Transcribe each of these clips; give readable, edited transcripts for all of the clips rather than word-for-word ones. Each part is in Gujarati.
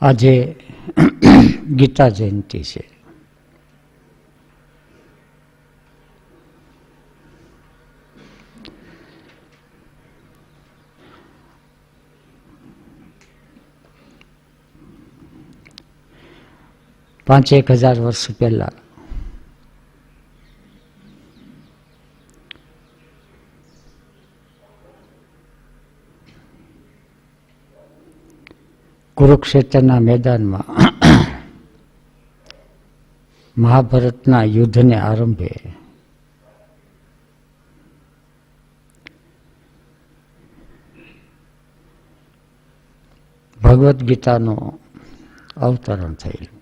આજે ગીતા જયંતિ છે. પાંચેક હજાર વર્ષ પહેલા કુરુક્ષેત્રના મેદાનમાં મહાભારતના યુદ્ધને આરંભે ભગવદ્ ગીતાનું અવતરણ થયેલું.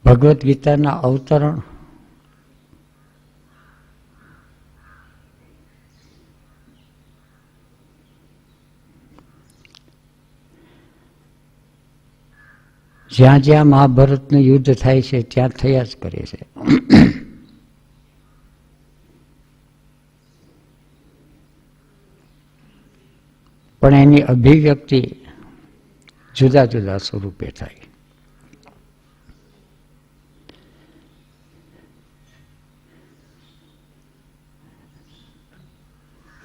ભગવદ્ ગીતાના અવતરણ જ્યાં જ્યાં મહાભારતનું યુદ્ધ થાય છે ત્યાં થયા જ કરે છે. પણ એની અભિવ્યક્તિ જુદા જુદા સ્વરૂપે થાય.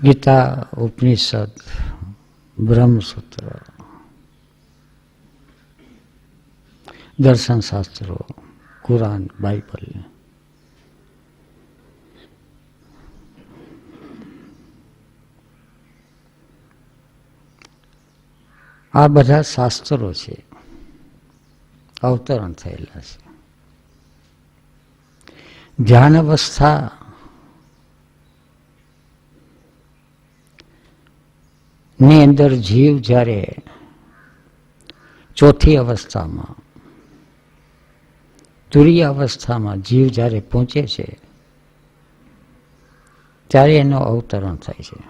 ગીતા, ઉપનિષદ, બ્રહ્મસૂત્ર, દર્શન શાસ્ત્રો, કુરાન, બાઇબલ, આ બધા શાસ્ત્રો છે, અવતરણ થયેલા છે. ધ્યાન અવસ્થા ની અંદર જીવ જ્યારે ચોથી અવસ્થામાં, તુરીય અવસ્થામાં જીવ જ્યારે પહોંચે છે ત્યારે એનું અવતરણ થાય છે.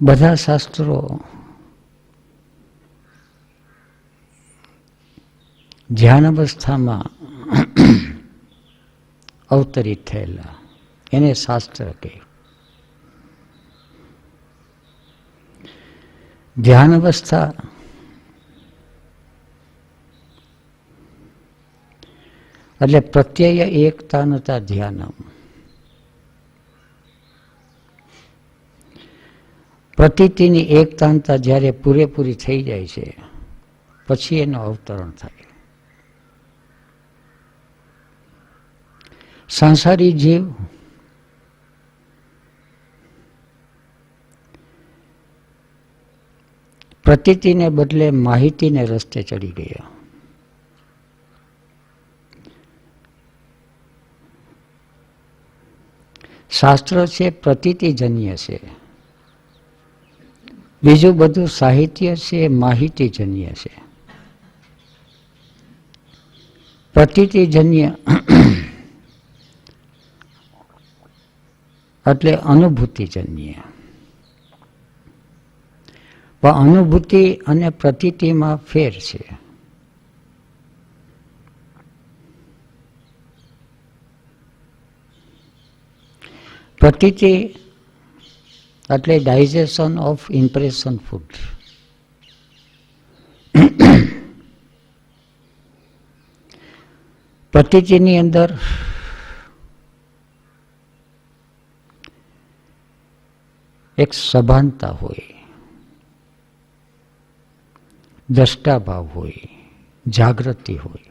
બધા શાસ્ત્રો ધ્યાન અવસ્થામાં અવતરિત થયેલા એને શાસ્ત્ર કહે. ધ્યાન અવસ્થા એટલે પ્રત્યય એકતાનતા ધ્યાનમ. પ્રતીતિની એકતાનતા જ્યારે પૂરેપૂરી થઈ જાય છે પછી એનું અવતરણ થાય. સંસારી જીવ પ્રતીતિને બદલે માહિતીને રસ્તે ચડી ગયા. શાસ્ત્ર છે પ્રતીતિજન્ય છે, બીજું બધું સાહિત્ય છે માહિતીજન્ય છે. પ્રતીતિજન્ય એટલે અનુભૂતિજન્ય. પણ અનુભૂતિ અને પ્રતીતિમાં ફેર છે. પ્રતીતિ એટલે ડાયજેશન ઓફ ઇમ્પ્રેશન ફૂડ. પ્રતીતિની અંદર એક સભાનતા હોય, દ્રષ્ટાભાવ હોય, જાગૃતિ હોય.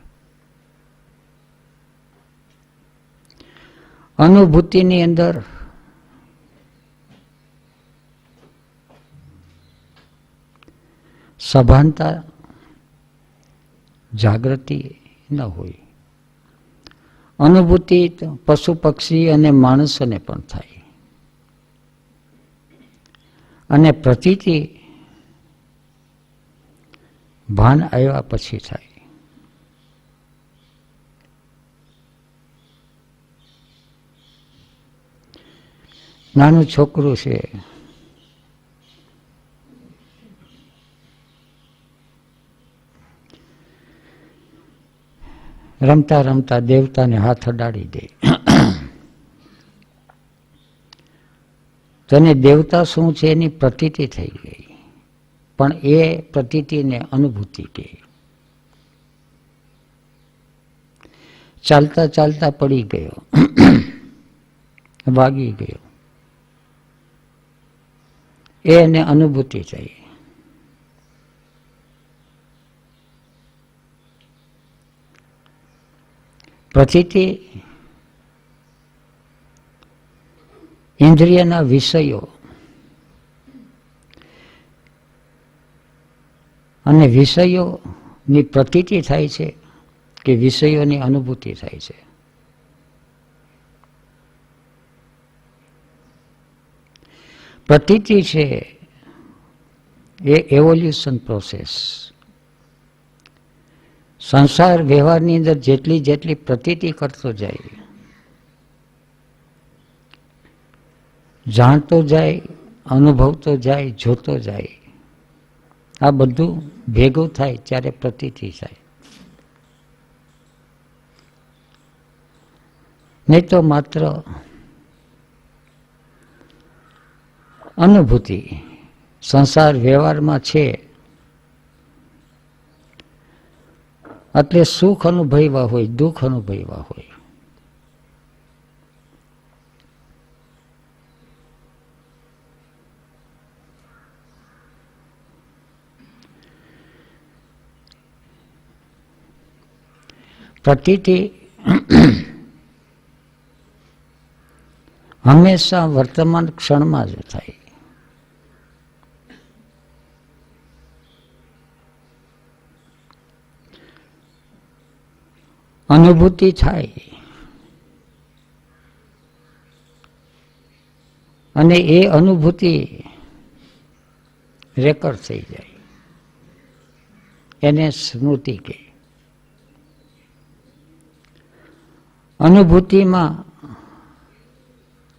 અનુભૂતિની અંદર સભાનતા, જાગૃતિ ન હોય. અનુભૂતિ પશુ પક્ષી અને માણસોને પણ થાય. અને પ્રતીતિ ભાન આવ્યા પછી થાય. નાનું છોકરું છે, રમતા રમતા દેવતાને હાથ અડાડી દે. તને દેવતા શું છે એની પ્રતીતિ થઈ ગઈ, પણ એ પ્રતીતિને અનુભૂતિ કહે. ચાલતા ચાલતા પડી ગયો, વાગી ગયો, એને અનુભૂતિ થઈ. પ્રતીતિ ઇન્દ્રિયના વિષયો અને વિષયોની પ્રતીતિ થાય છે કે વિષયોની અનુભૂતિ થાય છે. પ્રતીતિ છે એ એવોલ્યુશન પ્રોસેસ. સંસાર વ્યવહારની અંદર જેટલી જેટલી પ્રતીતિ કરતો જાય, જાણતો જાય, અનુભવતો જાય, જોતો જાય, આ બધું ભેગું થાય ત્યારે પ્રતીતિ થાય. નહીં તો માત્ર અનુભૂતિ. સંસાર વ્યવહારમાં છે એટલે સુખ અનુભવ્યા હોય, દુઃખ અનુભવ્યા હોય, પ્રતીતિ હંમેશા વર્તમાન ક્ષણમાં જ થાય. અનુભૂતિ થાય અને એ અનુભૂતિ રેકોર્ડ થઈ જાય, એને સ્મૃતિ કહે. અનુભૂતિમાં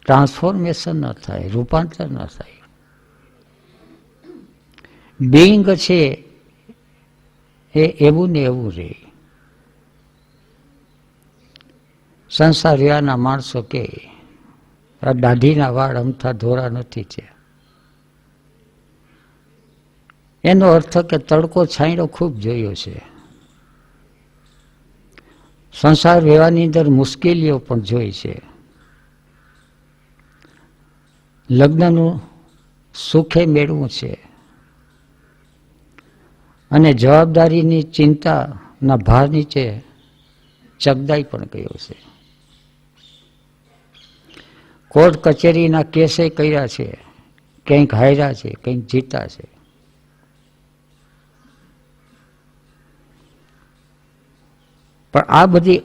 ટ્રાન્સફોર્મેશન ન થાય, રૂપાંતર ન થાય. બિંગ છે એ એવું ને એવું રહે. સંસાર વ્યવહારના માણસો કે આ દાઢીના વાળ અમથા ધોરા નથી છે, એનો અર્થ કે તડકો છાંયડો ખૂબ જોયો છે. સંસાર વ્યવહારની અંદર મુશ્કેલીઓ પણ જોઈ છે. લગ્નનું સુખે મેળવું છે અને જવાબદારીની ચિંતાના ભાર નીચે ચગદાઈ પણ ગયો છે. કોર્ટ કચેરીના કેસે કર્યા છે, કંઈક હાર્યા છે, કંઈક જીતા છે. પણ આ બધી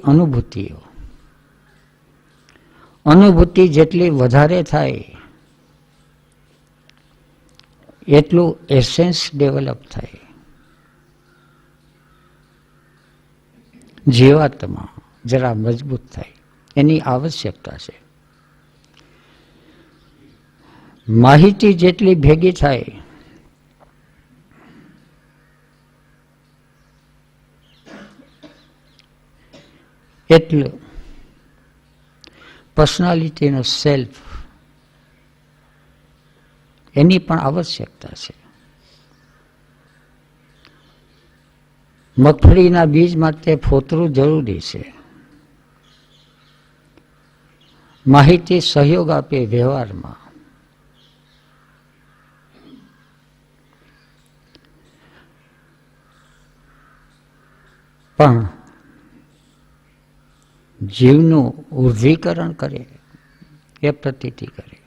અનુભૂતિ જેટલી વધારે થાય એટલું એસેન્સ ડેવલપ થાય. જીવાત્મા જરા મજબૂત થાય, એની આવશ્યકતા છે. માહિતી જેટલી ભેગી થાય એટલું પર્સનાલિટીનો સેલ્ફ, એની પણ આવશ્યકતા છે. મગફળીના બીજ માટે ફોતરું જરૂરી છે. માહિતી સહયોગ આપે વ્યવહારમાં. પણ જીવનું ઉર્ધ્વીકરણ કરે એ પ્રતીતિ કરે.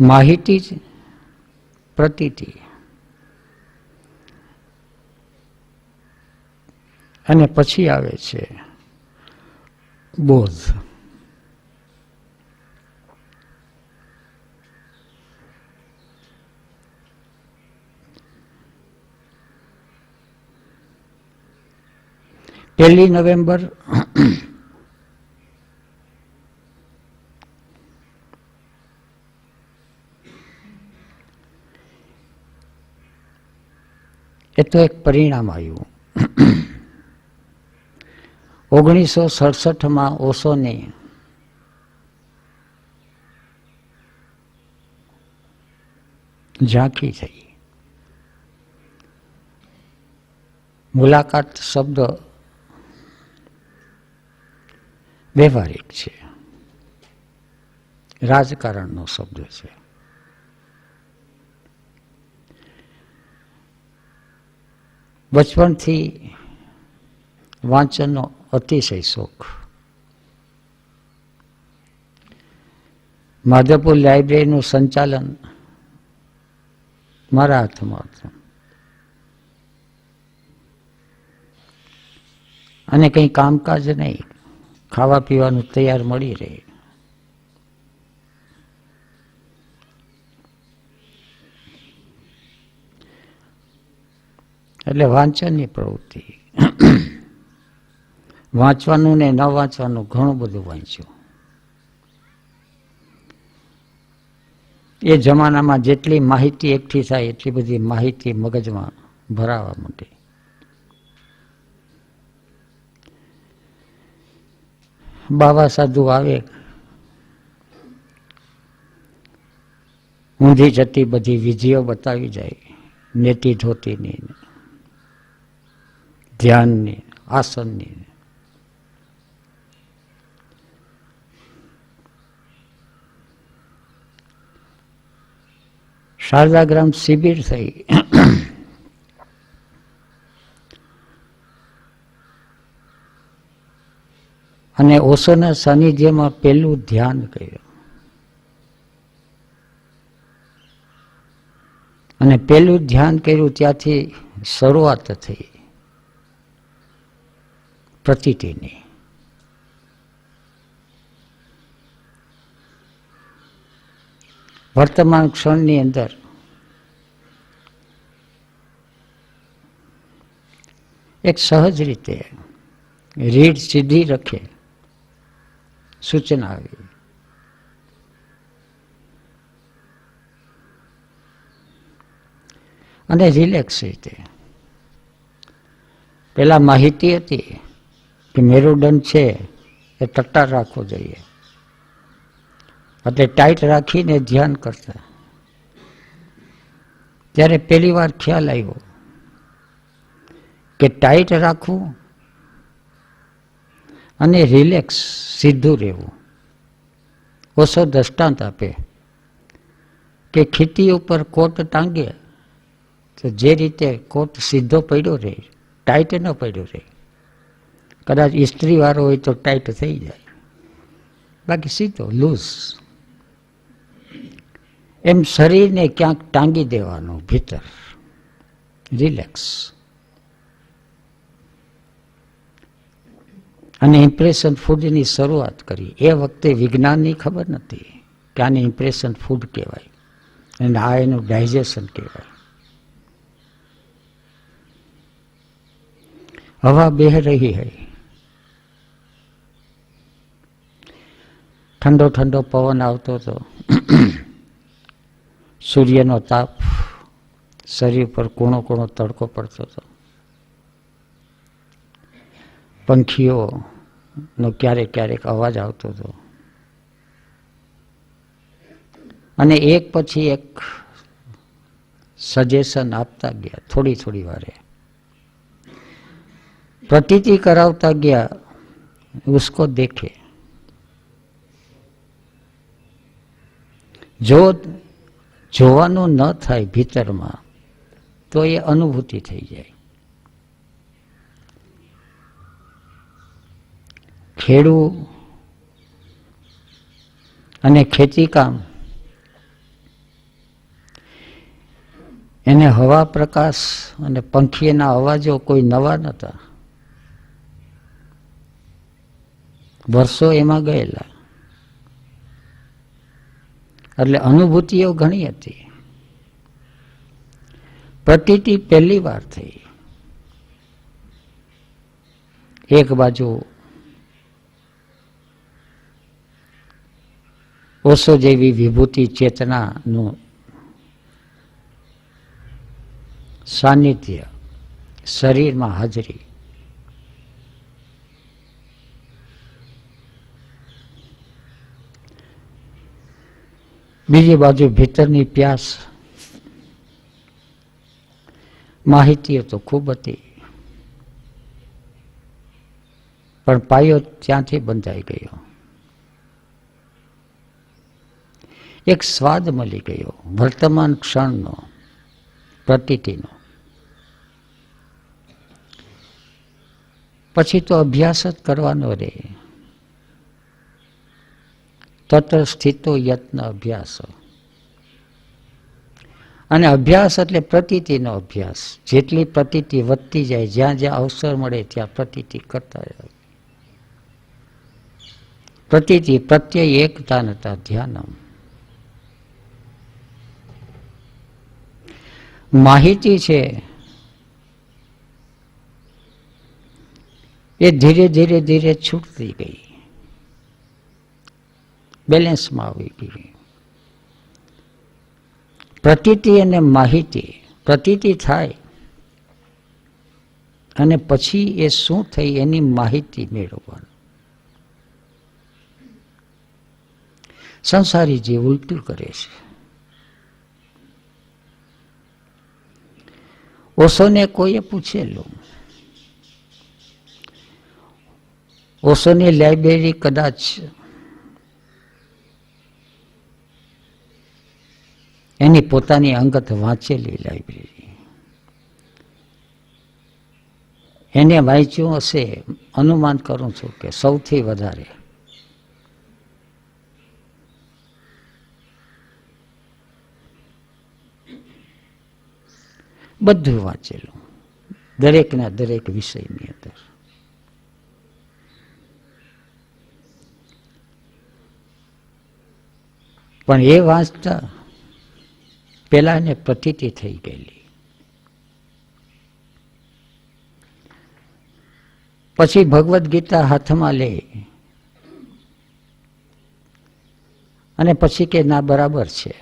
માહિતી જ પ્રતીતિ અને પછી આવે છે બોધ. પહેલી નવેમ્બર એ તો એક પરિણામ આવ્યું. 1967 ઓશોની ઝાંખી થઈ. મુલાકાત શબ્દ વ્યવહારિક છે, રાજકારણનો શબ્દ છે. બચપણથી વાંચનનો અતિશય શોખ. માધવપુર લાઇબ્રેરીનું સંચાલન મારા હાથમાં હતું અને કંઈ કામકાજ નહીં, ખાવા પીવાનું તૈયાર મળી રહે. એટલે વાંચનની પ્રવૃત્તિ. વાંચવાનું ને ન વાંચવાનું ઘણું બધું વાંચ્યું. એ જમાનામાં જેટલી માહિતી એકઠી થાય એટલી બધી માહિતી મગજમાં ભરાવા માંડી. બાવા સાધુ આવે, ઊંધી જતી બધી વિધિઓ બતાવી જાય, નેતી ધોતીની, ધ્યાનની, આસનની. શારદાગ્રામ શિબિર થઈ. અને ઓશોના સાનિધ્યમાં પહેલું ધ્યાન કર્યું. અને પહેલું ધ્યાન કર્યું ત્યાંથી શરૂઆત થઈ પ્રતીતિની. વર્તમાન ક્ષણની અંદર એક સહજ રીતે રીઢ સીધી રખે સૂચના આવી. અને રિલેક્સ રીતે. પેલા માહિતી હતી કે મેરુદંડ છે એ ટટ્ટાર રાખવો જોઈએ, એટલે ટાઈટ રાખીને ધ્યાન કરતા. ત્યારે પહેલી વાર ખ્યાલ આવ્યો કે ટાઈટ રાખવું અને રિલેક્સ સીધું રહેવું. ઓશો દ્રષ્ટાંત આપે કે ખીતી ઉપર કોટ ટાંગે તો જે રીતે કોટ સીધો પડ્યો રહે, ટાઈટ ન પડ્યો રહે. કદાચ ઇસ્ત્રી વાળો હોય તો ટાઈટ થઈ જાય, બાકી સીધો લૂઝ. એમ શરીરને ક્યાંક ટાંગી દેવાનું ભીતર, રિલેક્સ. અને ઇમ્પ્રેશન ફૂડની શરૂઆત કરી. એ વખતે વિજ્ઞાનની ખબર નથી કે આને ઇમ્પ્રેશન ફૂડ કહેવાય અને આ એનું ડાયજેશન કહેવાય. હવા બેહ રહી હૈ, ઠંડો ઠંડો પવન આવતો હતો, સૂર્યનો તાપ, શરીર પર કૂણો કૂણો તડકો પડતો હતો. પંખીઓનો ક્યારેક ક્યારેક અવાજ આવતો હતો. અને એક પછી એક સજેશન આપતા ગયા. થોડી થોડી વારે પ્રતીતિ કરાવતા ગયા. ઉસકો દેખે. જો જોવાનું ન થાય ભીતરમાં તો એ અનુભૂતિ થઈ જાય. ખેડૂ અને ખેતીકામ એને હવા, પ્રકાશ અને પંખીના અવાજો કોઈ નવા નહોતા. વર્ષો એમાં ગયેલા, એટલે અનુભૂતિઓ ઘણી હતી. પ્રતીતિ પહેલી વાર થઈ. એક બાજુ ઓશો જેવી વિભૂતિ ચેતનાનું સાનિધ્ય, શરીરમાં હાજરી. બીજી બાજુ ભીતરની પ્યાસ. માહિતીઓ તો ખૂબ હતી, પણ પાયો ત્યાંથી બંધાઈ ગયો. એક સ્વાદ મળી ગયો વર્તમાન ક્ષણનો, પ્રતીતિનો. પછી તો અભ્યાસ જ કરવાનો રહે. તત્ર સ્થિતો યત્ન અભ્યાસ. અને અભ્યાસ એટલે પ્રતીતિનો અભ્યાસ. જેટલી પ્રતીતિ વધતી જાય, જ્યાં જ્યાં અવસર મળે ત્યાં પ્રતીતિ કરતા જાય. પ્રતીતિ પ્રત્યય એકતા નતા ધ્યાનમ. માહિતી છે એ ધીરે ધીરે ધીરે છૂટતી ગઈ, બેલેન્સમાં આવી ગઈ. પ્રતીતિ અને માહિતી. પ્રતીતિ થાય અને પછી એ શું થઈ એની માહિતી મેળવવાની. સંસારી જે ઉલટું કરે છે. ઓશોને કોઈએ પૂછેલું, ઓશોની લાઇબ્રેરી કદાચ એની પોતાની અંગત વાંચેલી લાઇબ્રેરી, એને વાંચ્યું હશે, અનુમાન કરું છું કે સૌથી વધારે. બધું વાંચેલું, દરેકના દરેક વિષયની અંદર. પણ એ વાંચતા પેલા એને પ્રતીતિ થઈ ગયેલી. પછી ભગવદ્ ગીતા હાથમાં લે અને પછી કે ના બરાબર છે.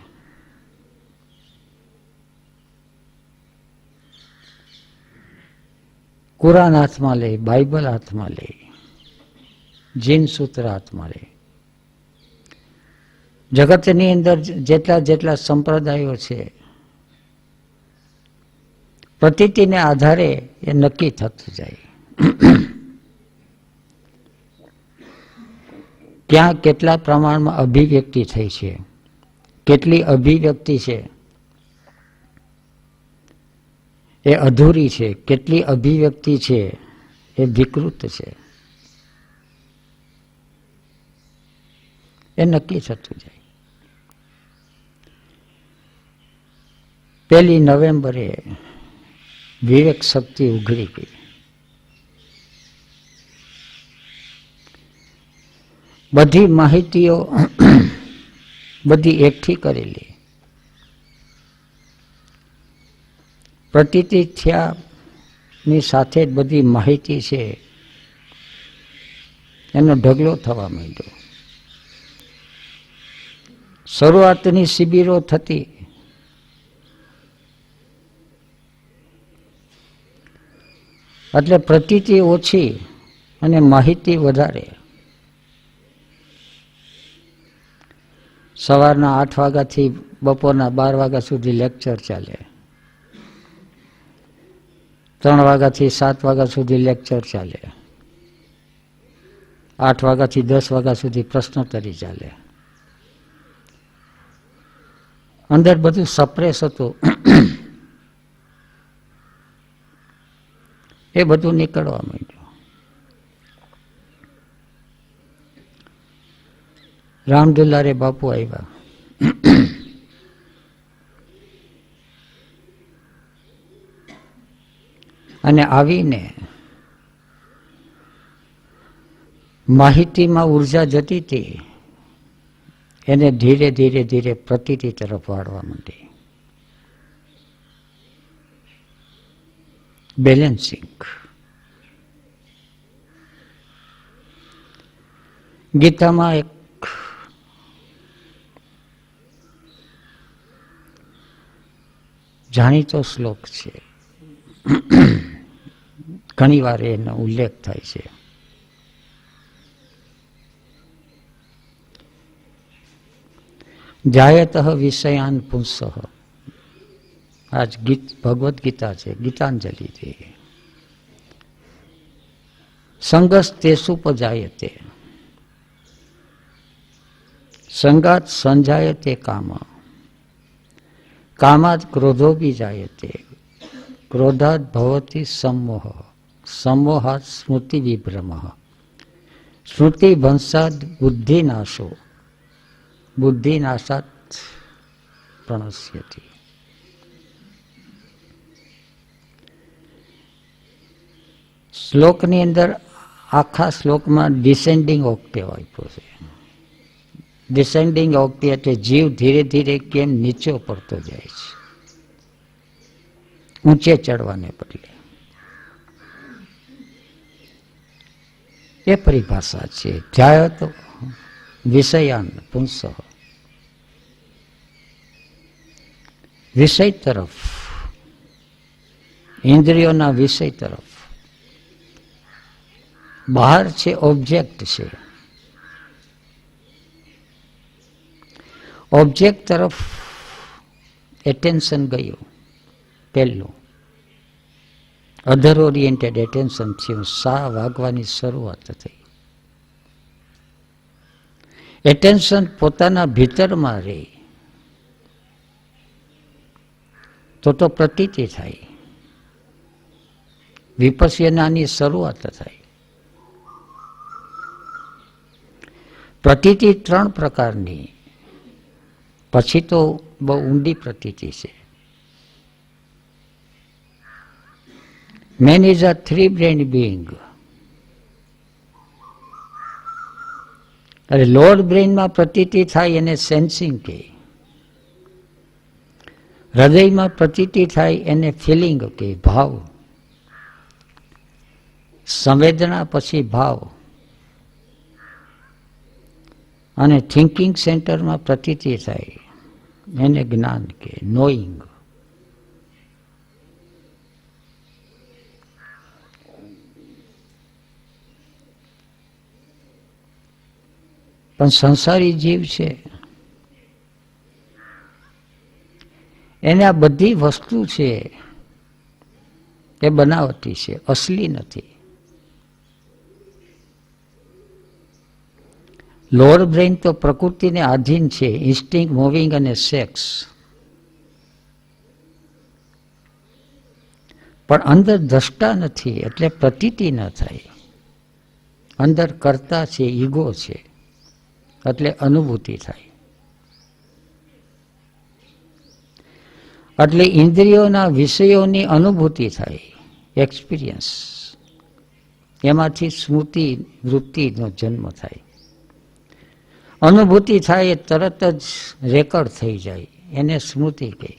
કુરાન હાથમાં લે, બાઇબલ હાથમાં લે, જીન સૂત્ર હાથમાં લે. જગતની અંદર જેટલા જેટલા સંપ્રદાયો છે, પ્રતીતિને આધારે એ નક્કી થતું જાય. ક્યાં કેટલા પ્રમાણમાં અભિવ્યક્તિ થઈ છે, કેટલી અભિવ્યક્તિ છે એ અધૂરી છે, કેટલી અભિવ્યક્તિ છે એ વિકૃત છે, એ નક્કી થતું જાય. 1 નવેમ્બરે વિવેક શક્તિ ઉઘડી ગઈ. બધી માહિતીઓ બધી એકઠી કરેલી. પ્રતીતિ થયાની સાથે જ બધી માહિતી છે એનો ઢગલો થવા માંડ્યો. શરૂઆતની શિબિરો થતી, એટલે પ્રતીતિ ઓછી અને માહિતી વધારે. સવારના 8 વાગ્યાથી બપોરના 12 વાગ્યા સુધી લેક્ચર ચાલે, 3 વાગ્યાથી 7 વાગ્યા સુધી લેક્ચર ચાલે, 8 વાગ્યાથી 10 વાગ્યા સુધી પ્રશ્નોત્તરી ચાલે. અંદર બધું સપ્રેસ હતું, એ બધું નીકળવા માંડ્યું. રામદુલારે બાપુ આવ્યા. અને આવીને માહિતીમાં ઉર્જા જતી હતી એને ધીરે ધીરે ધીરે પ્રતીતિ તરફ વાળવા માંડી. બેલેન્સિંગ. ગીતામાં એક જાણીતો શ્લોક છે, ઘણી વાર એનો ઉલ્લેખ થાય છે. જાયત વિષયાન પુંસઃ, આજ ભગવદ્ ગીતા છે, ગીતાંજલિ છે. સંગસ તેસુપજાયતે, સંગાત સંજાયતે કામ, કામાત ક્રોધો બીજાયતે, ક્રોધાત ભવતી સમોહ, સમોહાત સ્મૃતિ વિભ્રમ, સ્મૃતિ ભંસાદ બુદ્ધિનાશો, બુદ્ધિનાશાત પ્રણશ્યતિ. શ્લોકની અંદર આખા શ્લોકમાં ડિસેન્ડિંગ ઓક્ટેવ આપ્યો છે. ડિસેન્ડિંગ ઓક્ટેવ એટલે જીવ ધીરે ધીરે કેમ નીચે પડતો જાય છે, ઊંચે ચડવાને બદલે. એ પરિભાષા છે. ધ્યાયત વિષયાન પુંસઃ, વિષય તરફ, ઇન્દ્રિયોના વિષય તરફ. બહાર છે ઓબ્જેક્ટ છે, ઓબ્જેક્ટ તરફ એટેન્શન ગયું પહેલું, અધર ઓરિએન્ટેડ એટેન્શન થયું, સા વાગવાની શરૂઆત થઈ. એટેન્શન પોતાના ભીતરમાં રહે તો પ્રતીતિ થાય, વિપશ્યનાની શરૂઆત થાય. પ્રતીતિ 3 પ્રકારની, પછી તો બહુ ઊંડી પ્રતીતિ છે. Man is a 3-brained being. અરે લોઅર બ્રેઇનમાં પ્રતીતિ થાય એને સેન્સિંગ કહે, હૃદયમાં પ્રતીતિ થાય એને ફિલિંગ કહે, ભાવ. સંવેદના પછી ભાવ, અને થિંકિંગ સેન્ટરમાં પ્રતીતિ થાય એને જ્ઞાન કહે, નોઈંગ. પણ સંસારી જીવ છે એને આ બધી વસ્તુ છે એ બનાવટી છે, અસલી નથી. લોઅર બ્રેઇન તો પ્રકૃતિને આધીન છે, ઇન્સ્ટિંગ, મૂવિંગ અને સેક્સ. પણ અંદર દ્રષ્ટા નથી એટલે પ્રતીતિ ન થાય. અંદર કર્તા છે, ઈગો છે, એટલે અનુભૂતિ થાય. એટલે ઇન્દ્રિયોના વિષયોની અનુભૂતિ થાય, એક્સપિરિયન્સ. એમાંથી સ્મૃતિ વૃત્તિનો જન્મ થાય. અનુભૂતિ થાય એ તરત જ રેકર્ડ થઈ જાય, એને સ્મૃતિ કહે.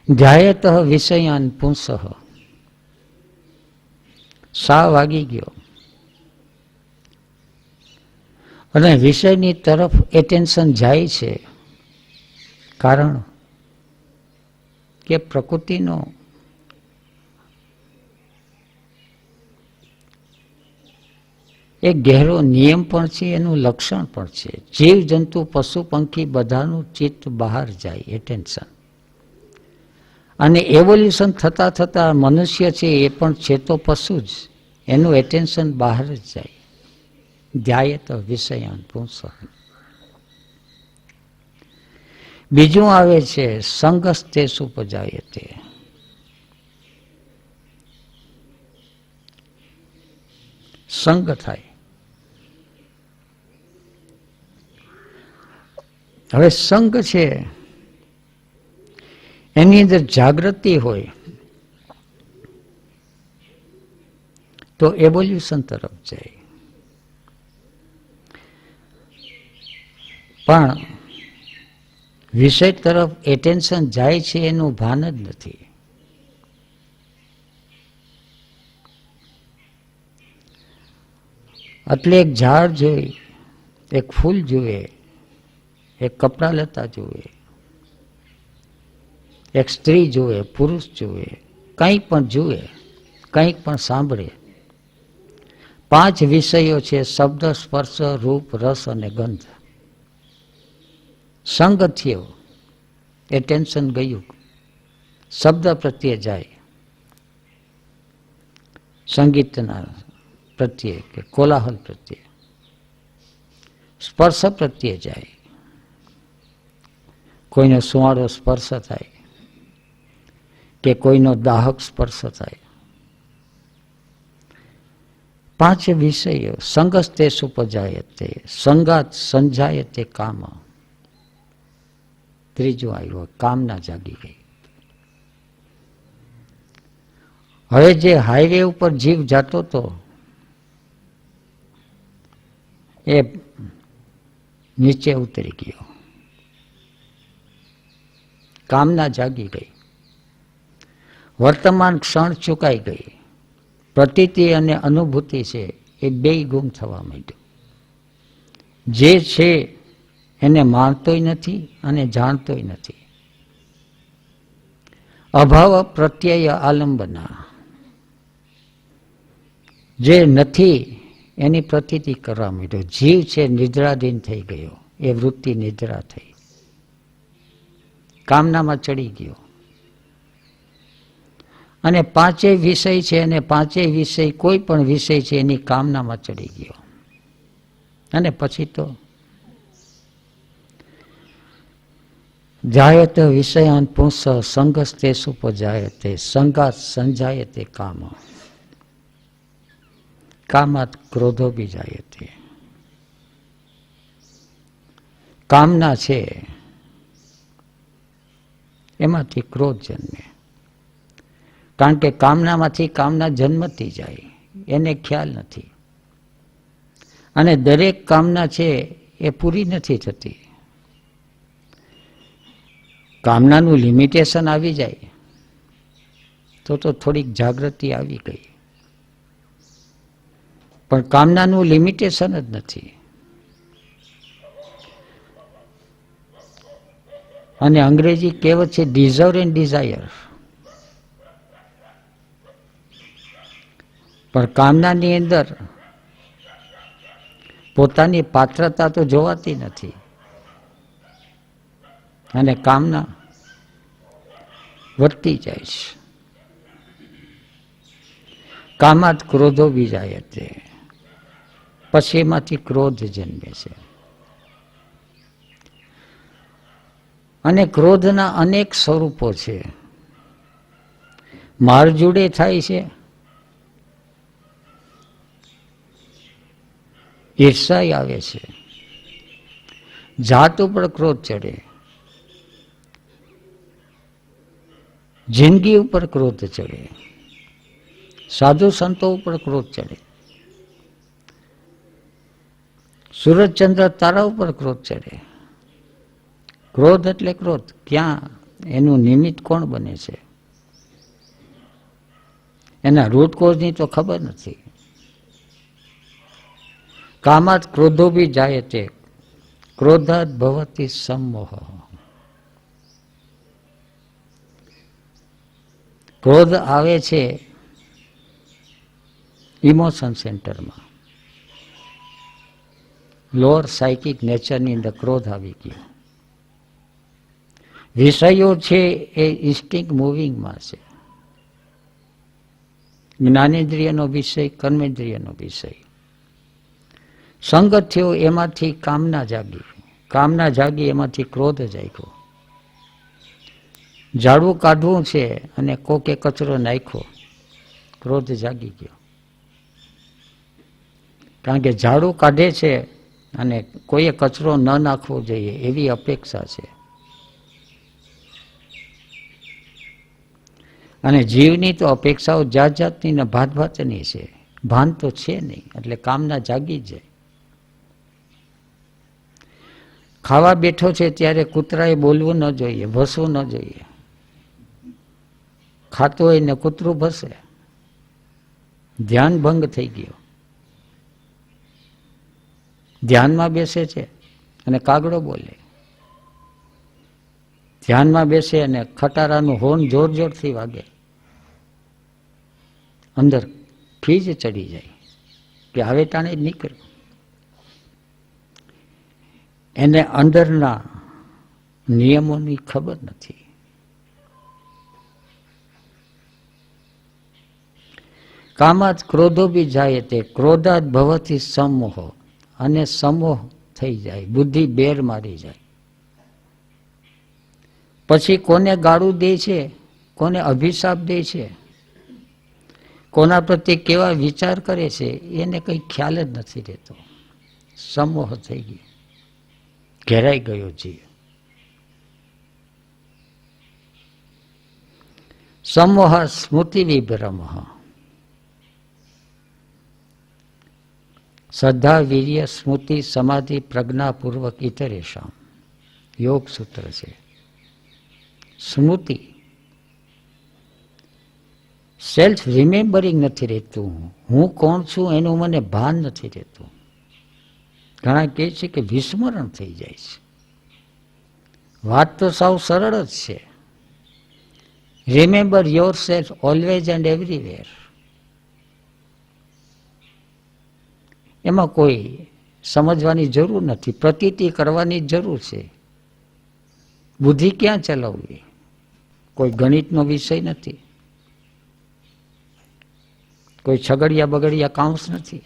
ધ્યાયત વિષયાન પુંસઃ, સા વાગી ગયો અને વિષયની તરફ એટેન્શન જાય છે, કારણ કે પ્રકૃતિનો એક ગહેરો નિયમ પણ છે, એનું લક્ષણ પણ છે. જીવ જંતુ પશુ પંખી બધાનું ચિત્ત બહાર જાય, એટેન્શન. અને એવોલ્યુશન થતા થતા મનુષ્ય છે એ પણ છે તો પશુ જ, એનું એટેન્શન બહાર જ જાય. ધ્યાયત વિષયાન પુંસઃ. બીજું આવે છે સંગસ્તે સુપજાયતે. સંગ થાય. હવે સંગ છે એની અંદર જાગૃતિ હોય તો એવોલ્યુશન તરફ જાય. પણ વિષય તરફ એટેન્શન જાય છે એનું ભાન જ નથી. એટલે એક ઝાડ જોઈ, એક ફૂલ જુએ, એક કપડા લતા જુએ, એક સ્ત્રી જુએ, પુરુષ જુએ, કંઈ પણ જુએ, કંઈક પણ સાંભળે, 5 વિષયો છે: શબ્દ, સ્પર્શ, રૂપ, રસ અને ગંધ. સંગ થયો, એટેન્શન ગયું, શબ્દ પ્રત્યે જાય, સંગીતના પ્રત્યે કે કોલાહલ પ્રત્યે. સ્પર્શ પ્રત્યે જાય, કોઈનો સુંવાળો સ્પર્શ થાય કે કોઈનો દાહક સ્પર્શ થાય. 5 વિષયો. સંગસ્તે સુપજાયતે, સંગાત સંજાયતે કામ. ત્રીજું આવ્યું, કામના જાગી ગઈ. હવે જે હાઈવે ઉપર જીવ જાતો હતો એ નીચે ઉતરી ગયો. કામના જાગી ગઈ. વર્તમાન ક્ષણ ચૂકાઈ ગઈ. પ્રતીતિ અને અનુભૂતિ છે એ બેય ગુમ થવા માંડ્યું. જે છે એને માનતોય નથી અને જાણતોય નથી. અભાવ પ્રત્યય આલંબના. જે નથી એની પ્રતીતિ કરવા માંડ્યો. જીવ છે નિદ્રાધીન થઈ ગયો. એ વૃત્તિ નિદ્રા થઈ, કામનામાં ચડી ગયો. અને 5 વિષય છે અને 5 વિષય, કોઈ પણ વિષય છે એની કામનામાં ચડી ગયો. અને પછી તો જાયત વિષયાન પુંસ સંગસ્તે સુપજાયતે, સંગાત સંજાયતે કામ. કામાત ક્રોધો બી જાયતે. કામના છે એમાંથી ક્રોધ જન્મે. કારણ કે કામનામાંથી કામના જન્મતી જાય, એને ખ્યાલ નથી. અને દરેક કામના છે એ પૂરી નથી થતી. કામનાનું લિમિટેશન આવી જાય તો થોડીક જાગૃતિ આવી ગઈ. પણ કામનાનું લિમિટેશન જ નથી. અને અંગ્રેજી કહેવત છે ડિઝર્વ એન્ડ ડિઝાયર. પણ કામનાની અંદર પોતાની પાત્રતા તો જોવાતી નથી. અને કામના વધતી જાય છે. કામાત ક્રોધો બી જાય તે. પછી એમાંથી ક્રોધ જન્મે છે. અને ક્રોધના અનેક સ્વરૂપો છે. મારજુડે થાય છે, ઈર્ષાય આવે છે, જાત ઉપર ક્રોધ ચડે, જિંદગી ઉપર ક્રોધ ચડે, સાધુ સંતો ઉપર ક્રોધ ચડે, સૂરજચંદ્ર તારા ઉપર ક્રોધ ચડે. ક્રોધ એટલે ક્રોધ. ક્યાં એનું નિમિત્ત કોણ બને છે, એના રૂટ કોઝની તો ખબર નથી. કામાત ક્રોધો બી જાય તે, ક્રોધાત ભવતી સમોહ. ક્રોધ આવે છે ઇમોશન સેન્ટરમાં. લોઅર સાયકિક નેચરની અંદર ક્રોધ આવી ગયો. વિષયો છે એ ઇન્સ્ટિંક્ટ મૂવિંગમાં છે. જ્ઞાનેન્દ્રિયનો વિષય, કર્મેન્દ્રિયનો વિષય. સંગ થયો એમાંથી કામના જાગી. કામના જાગી એમાંથી ક્રોધ જાગ્યો. ઝાડવું કાઢવું છે અને કોકે કચરો નાખ્યો, ક્રોધ જાગી ગયો. કારણ કે ઝાડુ કાઢે છે અને કોઈએ કચરો ન નાખવો જોઈએ એવી અપેક્ષા છે. અને જીવની તો અપેક્ષાઓ જાત જાતની ને ભાત ભાતની છે. ભાન તો છે નહીં, એટલે કામના જાગી જ જાય. ખાવા બેઠો છે ત્યારે કૂતરાએ બોલવું ન જોઈએ, ભસવું ન જોઈએ. ખાતું હોય ને કૂતરું ભસે, ધ્યાન ભંગ થઈ ગયો. ધ્યાનમાં બેસે છે અને કાગડો બોલે. ધ્યાનમાં બેસે અને ખટારાનું હોર્ન જોર જોરથી વાગે, અંદર ખીજ ચડી જાય કે હવે ટાણે જ નીકળ્યું. એને અંદરના નિયમોની ખબર નથી. કામાત ક્રોધો બી જાય તે ક્રોધાત ભવથી સમોહ, અને સમોહ થઈ જાય, બુદ્ધિ બેર મારી જાય. પછી કોને ગાળું દે છે, કોને અભિશાપ દે છે, કોના પ્રત્યે કેવા વિચાર કરે છે, એને કંઈ ખ્યાલ જ નથી રહેતો. સમોહ થઈ ગયો, ઘેરાઈ ગયો જીવ. સમોહ સ્મૃતિ વિભ્રમ, શ્રદ્ધા વીર્ય સ્મૃતિ સમાધિ પ્રજ્ઞાપૂર્વક ઇતરેશામ, યોગ સૂત્ર છે. સ્મૃતિ સેલ્ફ રિમેમ્બરિંગ નથી રહેતું, હું કોણ છું એનું મને ભાન નથી રહેતું. ઘણા કહે છે કે વિસ્મરણ થઈ જાય છે. વાત તો સાવ સરળ જ છે. Remember your self always and everywhere. એમાં કોઈ સમજવાની જરૂર નથી, પ્રતીતિ કરવાની જરૂર છે. બુદ્ધિ ક્યાં ચલાવવી? કોઈ ગણિતનો વિષય નથી, કોઈ છગડિયા બગડિયા કાઉન્સ નથી,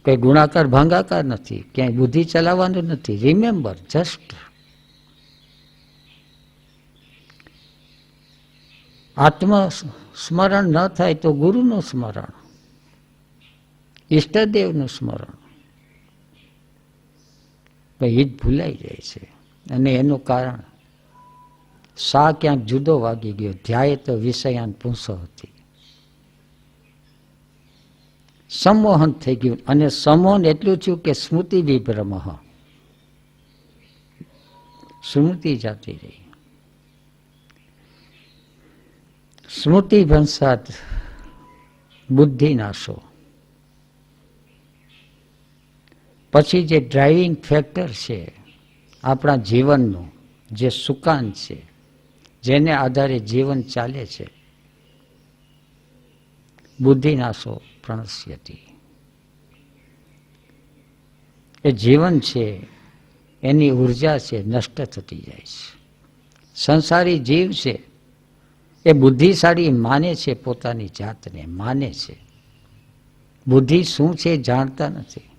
કોઈ ગુણાકાર ભાંગાકાર નથી, ક્યાંય બુદ્ધિ ચલાવવાનું નથી. Remember just. આત્મ સ્મરણ ન થાય તો ગુરુનું સ્મરણ, ઈષ્ટદેવનું સ્મરણ, એ જ ભૂલાઈ જાય છે. અને એનું કારણ સા ક્યાંક જુદો વાગી ગયો. ધ્યાય તો વિષયાન પૂંસો હતી, સંમોહન થઈ ગયું. અને સંમોહન એટલું થયું કે સ્મૃતિ વિભ્રમ, સ્મૃતિ જાતી રહી. સ્મૃતિ ભ્રંશાત બુદ્ધિ નાશો. પછી જે ડ્રાઇવિંગ ફેક્ટર છે આપણા જીવનનું, જે સુકાન છે, જેને આધારે જીવન ચાલે છે, બુદ્ધિનાશો પ્રણશ્યતિ. એ જીવન છે, એની ઉર્જા છે, નષ્ટ થતી જાય છે. સંસારી જીવ છે એ બુદ્ધિશાળી માને છે, પોતાની જાતને માને છે. બુદ્ધિ શું છે જાણતા નથી.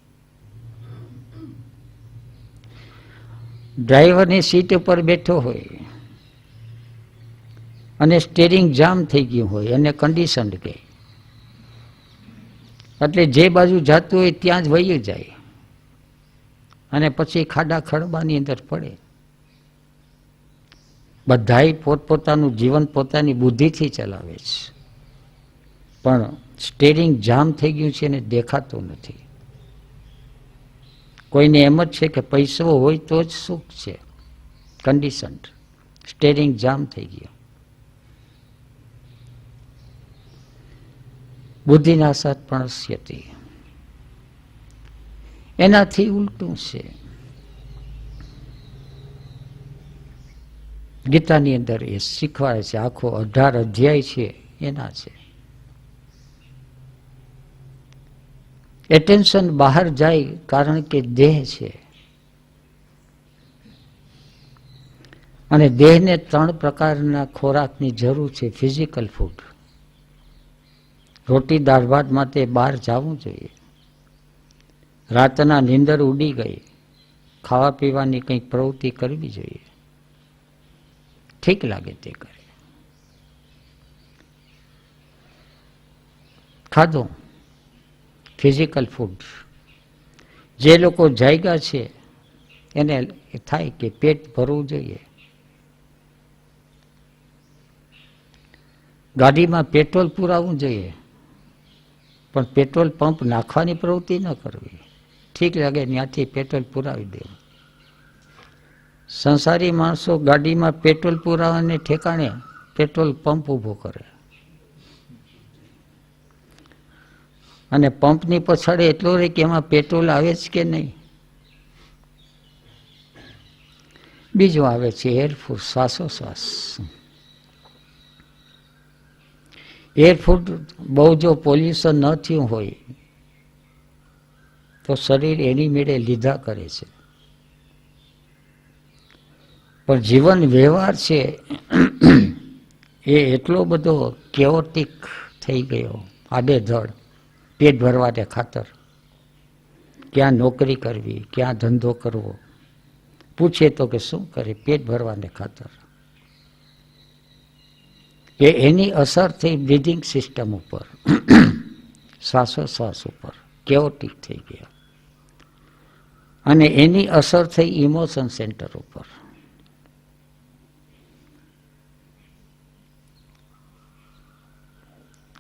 ડ્રાઈવરની સીટ ઉપર બેઠો હોય અને સ્ટેરિંગ જામ થઈ ગયું હોય અને કન્ડિશન કે એટલે જે બાજુ જતું હોય ત્યાં જ વહી જાય અને પછી ખાડા ખડબાની અંદર પડે. બધાય પોતપોતાનું જીવન પોતાની બુદ્ધિથી ચલાવે છે, પણ સ્ટેરિંગ જામ થઈ ગયું છે અને દેખાતું નથી. કોઈને એમ જ છે કે પૈસો હોય તો જ સુખ છે. કન્ડિશન, સ્ટેરિંગ જામ થઈ ગયો. બુદ્ધિનાશાત પ્રણશ્યતિ. એનાથી ઉલટું છે. ગીતાની અંદર એ શીખવાડે છે, આખો 18 અધ્યાય છે એના છે. એટેન્શન બહાર જાય કારણ કે દેહ છે, અને દેહને 3 પ્રકારના ખોરાકની જરૂર છે. ફિઝિકલ ફૂડ, રોટી દાળ ભાત માટે બહાર જવું જોઈએ. રાતના નીંદર ઉડી ગઈ, ખાવા પીવાની કંઈક પ્રવૃત્તિ કરવી જોઈએ. ઠીક લાગે તે કરે. ખાધું, ફિઝિકલ ફૂડ. જે લોકો જાગ્યા છે એને થાય કે પેટ ભરવું જોઈએ. ગાડીમાં પેટ્રોલ પુરાવવું જોઈએ, પણ પેટ્રોલ પંપ નાખવાની પ્રવૃત્તિ ન કરવી. ઠીક લાગે ત્યાંથી પેટ્રોલ પુરાવી દેવું. સંસારી માણસો ગાડીમાં પેટ્રોલ પુરાવાને ઠેકાણે પેટ્રોલ પંપ ઊભો કરે, અને પંપની પછાડ એટલો રહે કે એમાં પેટ્રોલ આવે જ કે નહીં. બીજું આવે છે એરફૂડ, શ્વાસોશ્વાસ. એરફૂડ બહુ જો પોલ્યુશન ન થયું હોય તો શરીર એની મેળે લીધા કરે છે. પણ જીવન વ્યવહાર છે એ એટલો બધો કેઓટિક થઈ ગયો, આડેધડ, પેટ ભરવાને ખાતર. ક્યાં નોકરી કરવી, ક્યાં ધંધો કરવો, પૂછે તો કે શું કરે, પેટ ભરવાને ખાતર. કે એની અસર થઈ બ્રીધિંગ સિસ્ટમ ઉપર, શ્વાસોશ્વાસ ઉપર, કેઓટિક થઈ ગયા. અને એની અસર થઈ ઇમોશન સેન્ટર ઉપર.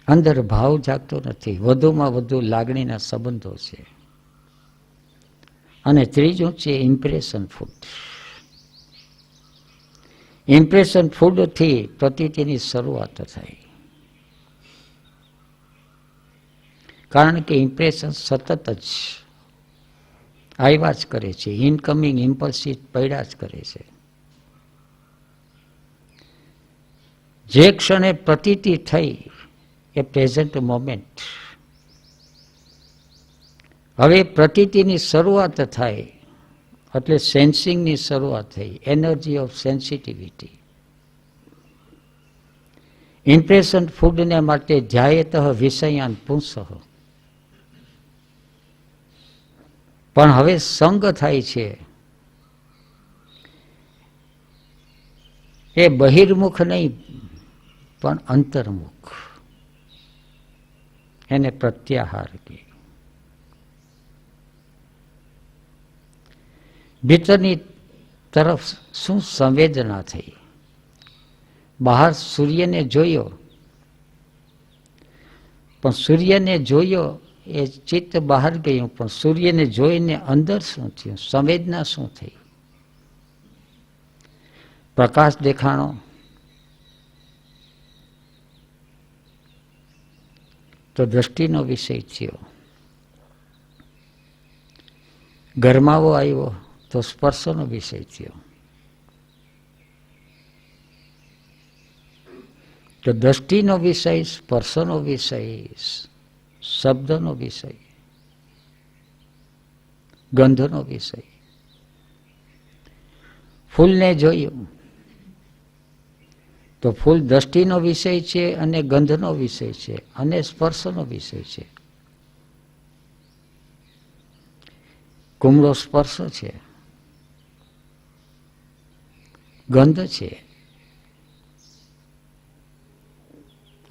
અંદર ભાવ જાગતો નથી, વધુમાં વધુ લાગણીના સંબંધો છે. અને ત્રીજું છે ઇમ્પ્રેશન ફૂડ. ઇમ્પ્રેશન ફૂડથી પ્રતીતિની શરૂઆત થાય. કારણ કે ઇમ્પ્રેશન સતત જ આવ્યા જ કરે છે, ઇનકમિંગ ઇમ્પલ્સિવ પડ્યા જ કરે છે. જે ક્ષણે પ્રતીતિ થઈ એ પ્રેઝન્ટ મોમેન્ટ. હવે પ્રતીતિની શરૂઆત થાય એટલે સેન્સિંગની શરૂઆત થઈ, એનર્જી ઓફ સેન્સિટિવિટી. ઇમ્પ્રેશન ફૂડને માટે ધ્યાયતઃ વિષયાન પુંસઃ. પણ હવે સંગ થાય છે એ બહિર્મુખ નહીં પણ અંતર્મુખ. એને પ્રત્યાહાર કહે. ભીતરની તરફ શું સંવેદના થઈ. બહાર સૂર્યને જોયો, પણ સૂર્યને જોયો એ ચિત્ત બહાર ગયું, પણ સૂર્યને જોઈને અંદર શું થયું, સંવેદના શું થઈ. પ્રકાશ દેખાણો, તો દ્રષ્ટિનો વિષય થયો. ગરમાવો આવ્યો તો સ્પર્શનો વિષય થયો. તો દ્રષ્ટિનો વિષય, સ્પર્શનો વિષય, શબ્દનો વિષય, ગંધનો વિષય. ફૂલને જોયું તો ફૂલ દ્રષ્ટિનો વિષય છે અને ગંધનો વિષય છે અને સ્પર્શનો વિષય છે. કુમળો સ્પર્શ છે, ગંધ છે.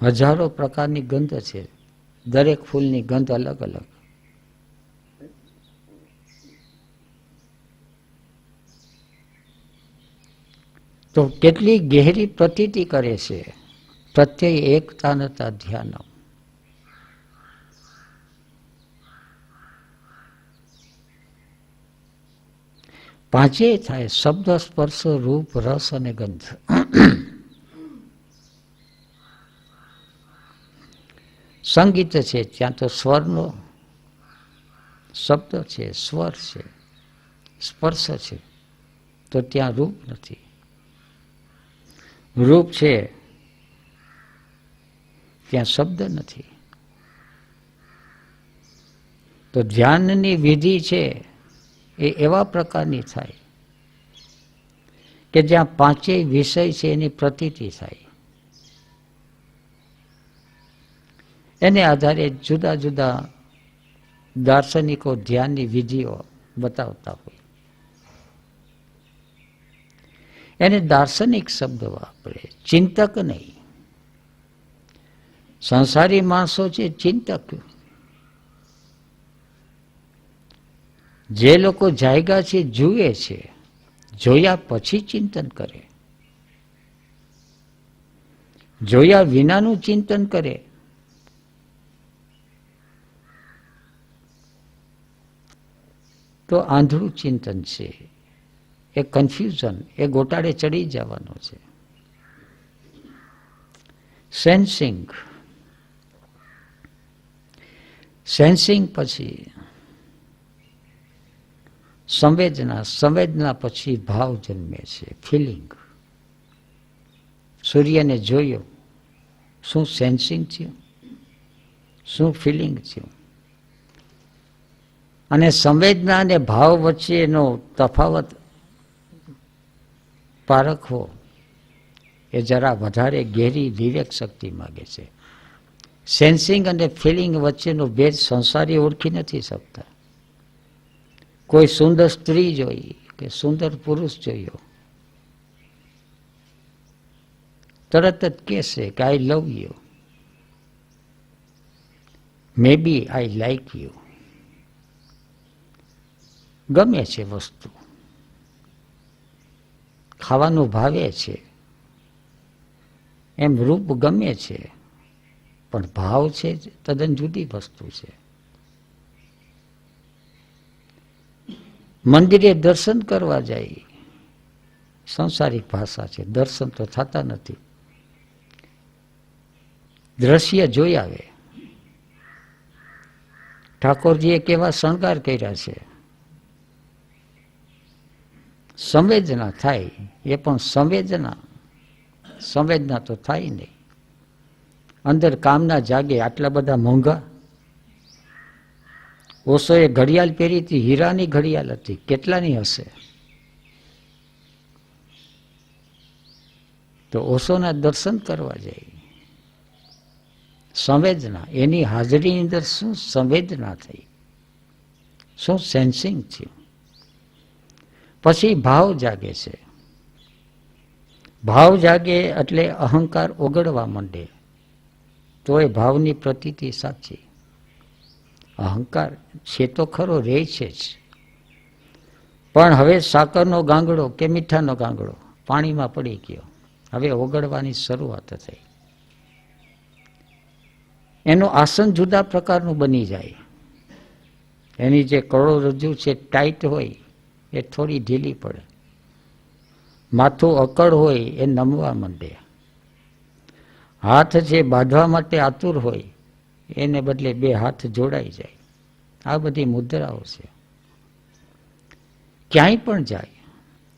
હજારો પ્રકારની ગંધ છે, દરેક ફૂલની ગંધ અલગ અલગ. તો કેટલી ગહેરી પ્રતીતિ કરે છે. પ્રત્યય એકતા નતા ધ્યાન. પાંચેય થાય, શબ્દ, સ્પર્શ, રૂપ, રસ અને ગંધ. સંગીત છે ત્યાં તો સ્વરનો શબ્દ છે, સ્વર છે. સ્પર્શ છે તો ત્યાં રૂપ નથી. રૂપ છે ત્યાં શબ્દ નથી. તો ધ્યાનની વિધિ છે એ એવા પ્રકારની થાય કે જ્યાં પાંચેય વિષય છે એની પ્રતીતિ થાય. એને આધારે જુદા જુદા દાર્શનિકો ધ્યાનની વિધિઓ બતાવતા હોય. એને દાર્શનિક શબ્દ વાપરે, ચિંતક નહીં. સંસારી માણસો છે ચિંતક. જે લોકો જાયગા છે જુએ છે, જોયા પછી ચિંતન કરે. જોયા વિનાનું ચિંતન કરે તો આંધળું ચિંતન છે. એ કન્ફ્યુઝન, એ ગોટાળે ચડી જવાનો છે. સેન્સિંગ. સેન્સિંગ પછી સંવેદના, સંવેદના પછી ભાવ જન્મે છે, ફિલિંગ. સૂર્યને જોયો, શું સેન્સિંગ થયું, શું ફિલિંગ થયું. અને સંવેદના અને ભાવ વચ્ચેનો તફાવત પારખવો એ જરા વધારે ઘેરી વિવેક શક્તિ માગે છે. સેન્સિંગ અને ફિલિંગ વચ્ચેનો ભેદ સંસારી ઓળખી નથી શકતા. કોઈ સુંદર સ્ત્રી જોઈ કે સુંદર પુરુષ જોયો, તરત જ કહેશે કે I love you, maybe I like you. ગમે છે વસ્તુ, ખાવાનું ભાવે છે, એમ રૂપ ગમે છે, પણ ભાવ છે તદ્દન જુદી વસ્તુ છે. મંદિરે દર્શન કરવા જાય, સંસારિક ભાષા છે, દર્શન તો થતા નથી. દ્રશ્ય જોઈ આવે, ઠાકોરજીએ કેવા શણગાર કર્યા છે, સંવેદના થાય. એ પણ સંવેદના તો થાય નહીં. અંદર કામના જાગે. આટલા બધા મોંઘા. ઓશોએ ઘડિયાળ પહેરી હતી, હીરાની ઘડિયાળ હતી, કેટલાની હશે? તો ઓશોના દર્શન કરવા જાય. સંવેદના, એની હાજરીની અંદર શું સંવેદના થઈ, શું સેન્સિંગ થયું. પછી ભાવ જાગે છે. ભાવ જાગે એટલે અહંકાર ઓગળવા માંડે, તો એ ભાવની પ્રતીતિ સાચી. અહંકાર છે તો ખરો, રહે છે જ, પણ હવે સાકરનો ગાંગડો કે મીઠાનો ગાંગડો પાણીમાં પડી ગયો, હવે ઓગળવાની શરૂઆત થઈ. એનું આસન જુદા પ્રકારનું બની જાય. એની જે કરોડરજ્જુ છે ટાઈટ હોય એ થોડી ઢીલી પડે. માથું અકળ હોય એ નમવા માંડે. હાથ જે બાંધવા માટે આતુર હોય એને બદલે બે હાથ જોડાઈ જાય. આ બધી મુદ્રાઓ છે. ક્યાંય પણ જાય,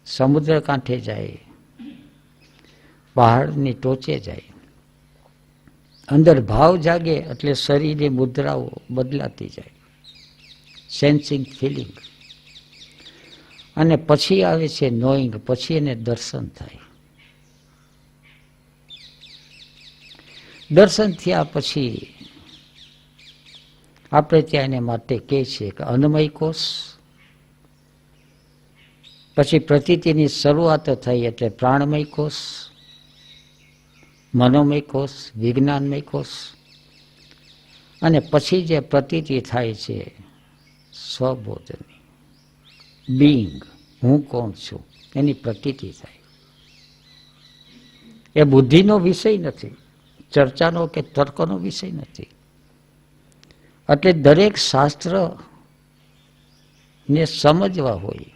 સમુદ્ર કાંઠે જાય, પહાડની ટોચે જાય, અંદર ભાવ જાગે એટલે શરીરની મુદ્રાઓ બદલાતી જાય. Sensing, feeling. અને પછી આવે છે નોઈંગ, પછી એને દર્શન થાય. દર્શન થયા પછી આપણે ત્યાં એને માટે કહે છે કે અન્નમય કોષ. પછી પ્રતીતિની શરૂઆત થઈ એટલે પ્રાણમય કોષ, મનોમય કોષ, વિજ્ઞાનમય કોષ. અને પછી જે પ્રતીતિ થાય છે સ્વબોધની, બીઈંગ, હું કોણ છું, એની પ્રતીતિ થાય. એ બુદ્ધિનો વિષય નથી, ચર્ચાનો કે તર્કનો વિષય નથી. એટલે દરેક શાસ્ત્ર ને સમજવા હોય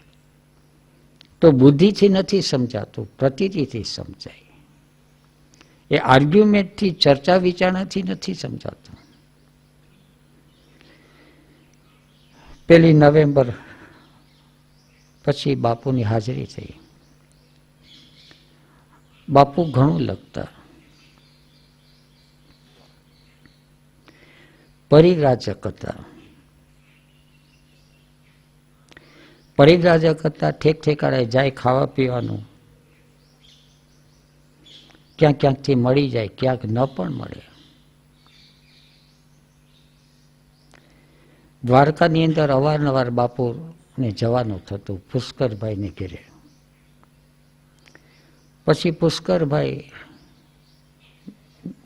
તો બુદ્ધિથી નથી સમજાતું, પ્રતીતિથી સમજાય. એ આર્ગ્યુમેન્ટથી, ચર્ચા વિચારણાથી નથી સમજાતું. 1 નવેમ્બર પછી બાપુની હાજરી થઈ. બાપુ ઘણું લખતા. પરિવ્રાજક હતા. પરિવ્રાજક હતા, ઠેક ઠેકાળે જાય, ખાવા પીવાનું ક્યાંક ક્યાંકથી મળી જાય, ક્યાંક ન પણ મળે. દ્વારકાની અંદર અવારનવાર બાપુને જવાનું થતું, પુષ્કરભાઈને ઘેરે. પછી પુષ્કરભાઈ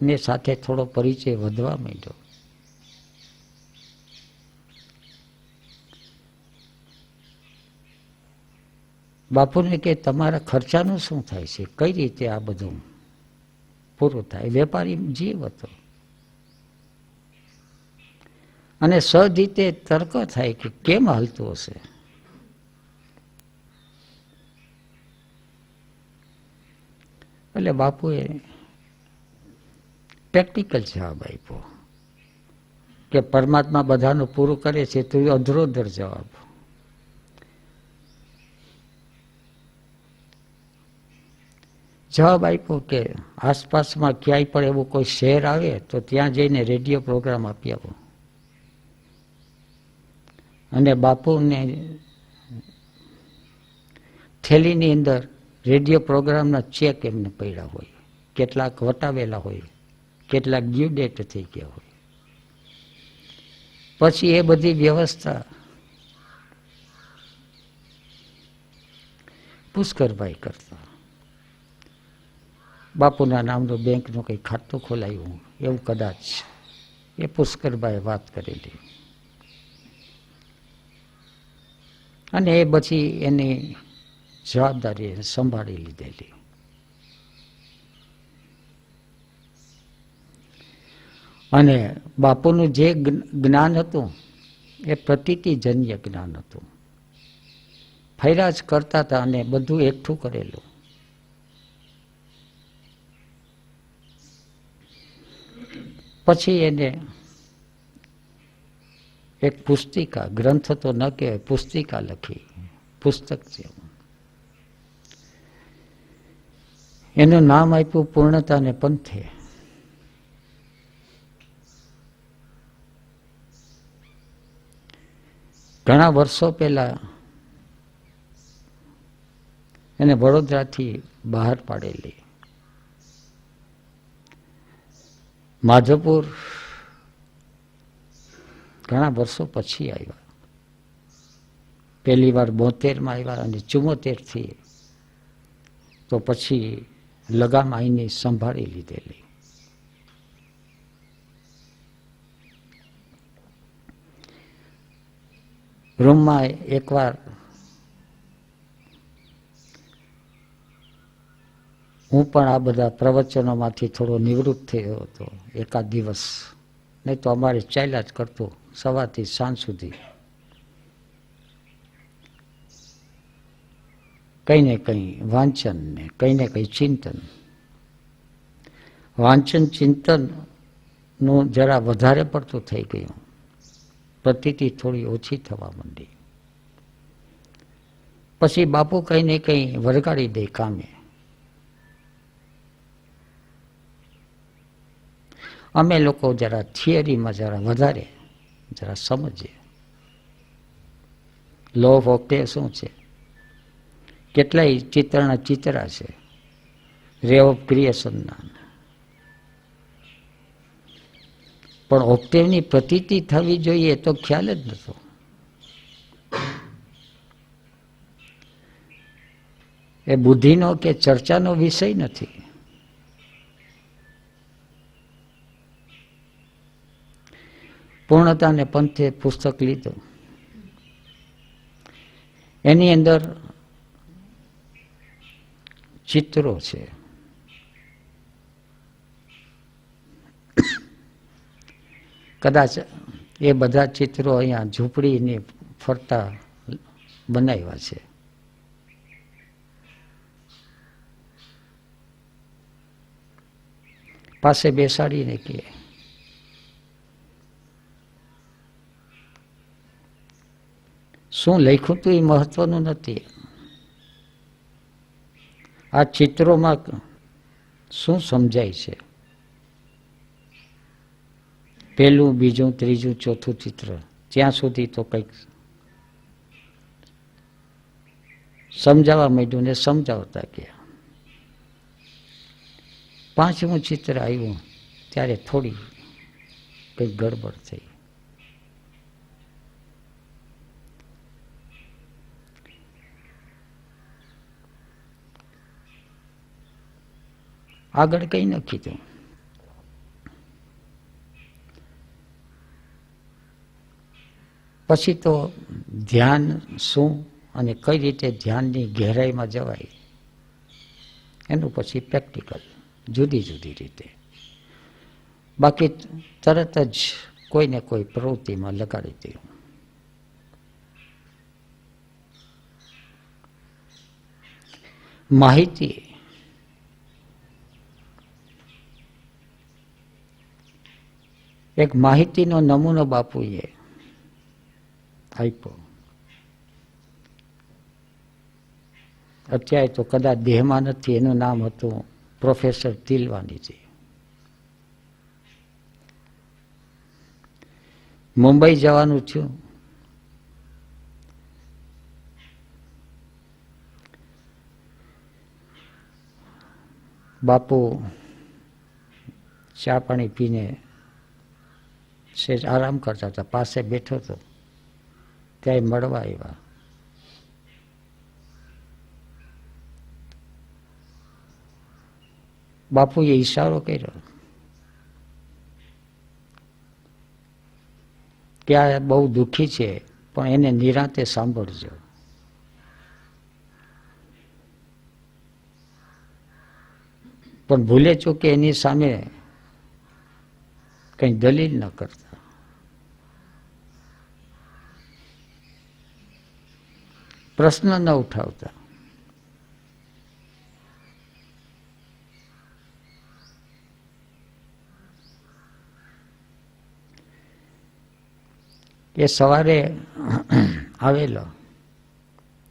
ને સાથે થોડો પરિચય વધવા માંડ્યો. બાપુને કે તમારા ખર્ચાનું શું થાય છે, કઈ રીતે આ બધું પૂરું થાય? વેપારી જીવ હતો અને સહજ રીતે તર્ક થાય કે કેમ હાલતું હશે. એટલે બાપુએ પ્રેક્ટિકલ જવાબ આપ્યો કે પરમાત્મા બધાનું પૂરું કરે છે, તો એ અધરોધર જવાબ. જવાબ આપ્યો કે આસપાસમાં ક્યાંય પણ એવું કોઈ શહેર આવે તો ત્યાં જઈને રેડિયો પ્રોગ્રામ આપી આવો. અને બાપુને થેલીની અંદર રેડિયો પ્રોગ્રામના ચેક એમને પડ્યા હોય, કેટલાક વટાવેલા હોય, કેટલાક ડ્યુ ડેટ થઈ ગયા હોય. પછી એ બધી વ્યવસ્થા પુષ્કરભાઈ કરતા. બાપુના નામનું બેંકનું કંઈ ખાતું ખોલાયું એવું કદાચ એ પુષ્કરભાઈએ વાત કરેલી. અને એ પછી એની જવાબદારી સંભાળી લીધેલી. અને બાપુનું જે જ્ઞાન હતું એ પ્રતીતિજન્ય જ્ઞાન હતું. ફૈરા જ કરતા હતા અને બધું એકઠું કરેલું. પછી એને એક પુસ્તિકા, ગ્રંથ તો ન કહેવાય, પુસ્તિકા લખી, પુસ્તક છે. એનું નામ આપ્યું પૂર્ણતા ને પંથે. ઘણા વર્ષો પહેલા એને વડોદરાથી બહાર પાડેલી. માધવપુર ઘણા વર્ષો પછી આવ્યા. પહેલી વાર 72માં આવ્યા અને 74થી તો પછી લગામ આઈની સંભાળી લીધેલી. રૂમમાં એકવાર હું પણ આ બધા પ્રવચનોમાંથી થોડો નિવૃત્ત થયો હતો એકાદ દિવસ. નહીં તો અમારે ચાલ્યા જ કરતું સવારથી સાંજ સુધી. કંઈ ને કંઈ વાંચન ને કંઈ ને કંઈ ચિંતન. વાંચન ચિંતનનું જરા વધારે પડતું થઈ ગયું. પ્રતીતિ થોડી ઓછી થવા માંડી. પછી બાપુ કંઈ ને કંઈ વળગાડી દે કામે. અમે લોકો જરા થિયરીમાં જરા વધારે જરા સમજીએ. લો ઓફ ઓક્ટેવ શું છે, કેટલાય ચિત્રના ચિત્રા છે, રે ઓફ ક્રિએશનના. પણ ઓક્ટેવની પ્રતીતિ થવી જોઈએ તો ખ્યાલ જ નહોતો. એ બુદ્ધિનો કે ચર્ચાનો વિષય નથી. પૂર્ણતાને પંથે પુસ્તક લીધું. એની અંદર ચિત્રો છે. કદાચ એ બધા ચિત્રો અહીંયા ઝૂંપડીની ફરતા બનાવ્યા છે. પાસે બેસાડીને કે શું લખ્યું હતું એ મહત્વનું નથી. આ ચિત્રોમાં શું સમજાય છે. પહેલું, બીજું, ત્રીજું, ચોથું ચિત્ર ત્યાં સુધી તો કંઈક સમજાવવા માંડ્યું ને સમજાવતા ગયા. પાંચમું ચિત્ર આવ્યું ત્યારે થોડી કંઈક ગડબડ થઈ. આગળ કંઈ ન કીધું. પછી તો ધ્યાન શું અને કઈ રીતે ધ્યાનની ગહેરાઈમાં જવાય એનું પછી પ્રેક્ટિકલ જુદી જુદી રીતે. બાકી તરત જ કોઈને કોઈ પ્રવૃત્તિમાં લગાડી દેવું. માહિતી એક માહિતીનો નમૂનો બાપુએ આપ્યો. અત્યારે તો કદાચ દેહમાં નથી. એનું નામ હતું પ્રોફેસર તિલવાનીજી. મુંબઈ જવાનું થયું. બાપુ ચા પાણી પીને સેજ આરામ કરતા હતા. પાસે બેઠો હતો ત્યાં મળવા આવ્યા. બાપુએ ઈશારો કર્યો કે આ બહુ દુઃખી છે, પણ એને નિરાંતે સાંભળજો. પણ ભૂલે ચૂકે એની સામે કઈ દલીલ ન કરતા. પ્રશ્ન ન ઉઠાવતા. એ સવારે આવેલો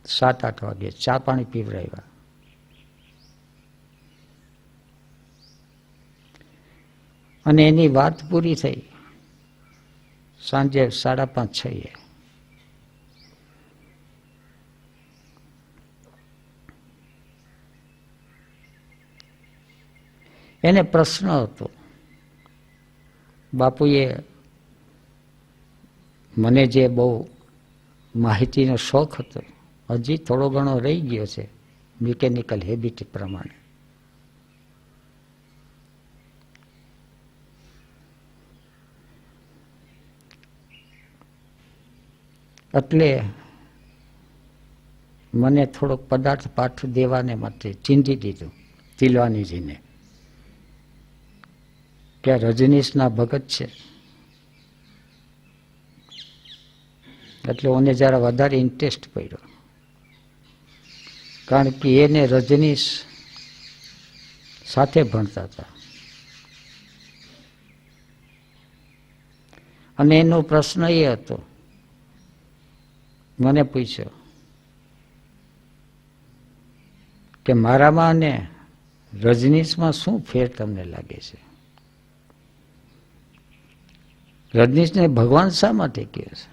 7-8 વાગે, ચા પાણી પીવડાવ્યા. અને એની વાત પૂરી થઈ સાંજે 5:30-6. એને પ્રશ્ન હતો. બાપુએ મને જે બહુ માહિતીનો શોખ હતો, હજી થોડો ઘણો રહી ગયો છે મિકેનિકલ હેબિટ પ્રમાણે. એટલે મને થોડોક પદાર્થ પાઠ દેવાને માટે ચીંધી દીધું તિલવાનીજીને કે રજનીશના ભગત છે. એટલે મને જરા વધારે ઇન્ટરેસ્ટ પડ્યો, કારણ કે એને રજનીશ સાથે ભણતા હતા. અને એનો પ્રશ્ન એ હતો, મને પૂછ્યો કે મારામાં અને રજનીશમાં શું ફેર તમને લાગે છે? રજનીશને ભગવાન શા માટે કહે છે?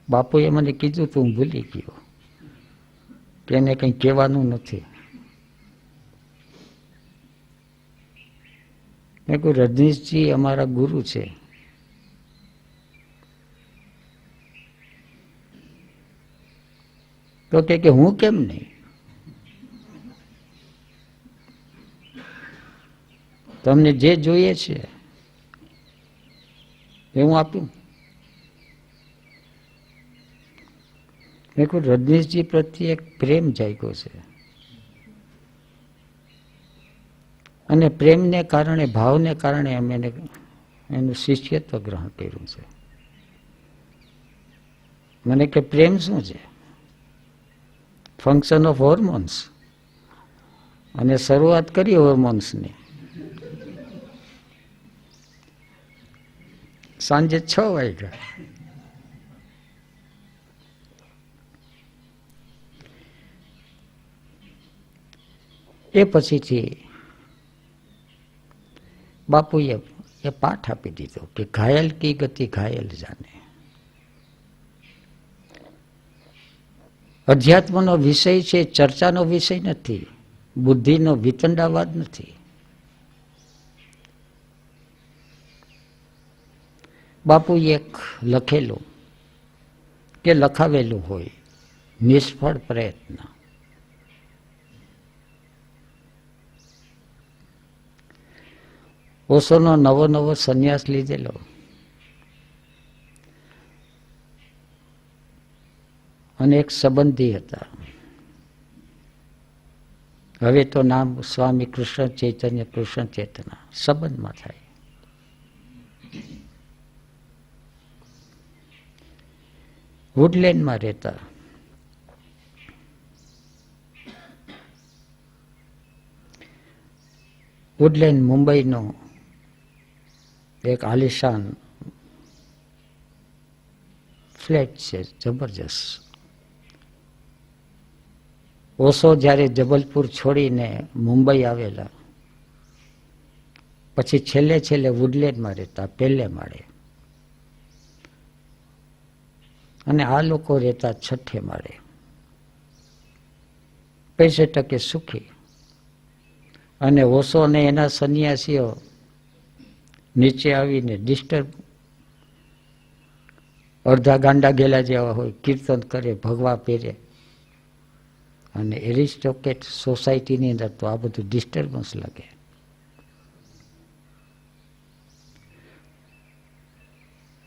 બાપુએ મને કીધું તો હું ભૂલી ગયો કે એને કંઈ કહેવાનું નથી. મેં કહ્યું રજનીશજી અમારા ગુરુ છે. તો કે હું કેમ નહીં? તમને જે જોઈએ છે એ હું આપું. મેં કહ્યું રજનીશજી પ્રત્યે એક પ્રેમ જાગ્યો છે, અને પ્રેમને કારણે, ભાવને કારણે અમે એનું શિષ્યત્વ ગ્રહણ કર્યું છે. મને કે પ્રેમ શું છે? Function of hormones. અને શરૂઆત કરી હોર્મોન્સની. સાંજે 6 વાગ્યા. એ પછીથી બાપુએ એ પાઠ આપી દીધો કે ઘાયલ કી ગતિ ઘાયલ જાને. અધ્યાત્મનો વિષય છે, ચર્ચાનો વિષય નથી, બુદ્ધિનો વિતંડાવાદ નથી. બાપુએ એક લખેલું કે લખાવેલું હોય, નિષ્ફળ પ્રયત્ન. ઓશોનો નવો સંન્યાસ લીધેલો. અને એક સંબંધી હતા, હવે તો નામ સ્વામી કૃષ્ણ ચૈતન્ય, કૃષ્ણ ચેતના, સંબંધમાં થાય. વુડલેન્ડમાં રહેતા. વુડલેન્ડ મુંબઈનો એક આલિશાન ફ્લેટ છે, જબરજસ્ત. ઓશો જ્યારે જબલપુર છોડીને મુંબઈ આવેલા, પછી છેલ્લે વુડલેન્ડમાં રહેતા, પહેલે માળે, અને આ લોકો રહેતા 6 માળે. પૈસે ટકે સુખી. અને ઓશો અને એના સંન્યાસીઓ નીચે આવીને ડિસ્ટર્બ, અડધા ગાંડા ગેલા જેવા હોય, કીર્તન કરે, ભગવા પહેરે. અને એરિસ્ટોક્રેટ સોસાયટીની અંદર તો આ બધું ડિસ્ટર્બન્સ લાગે.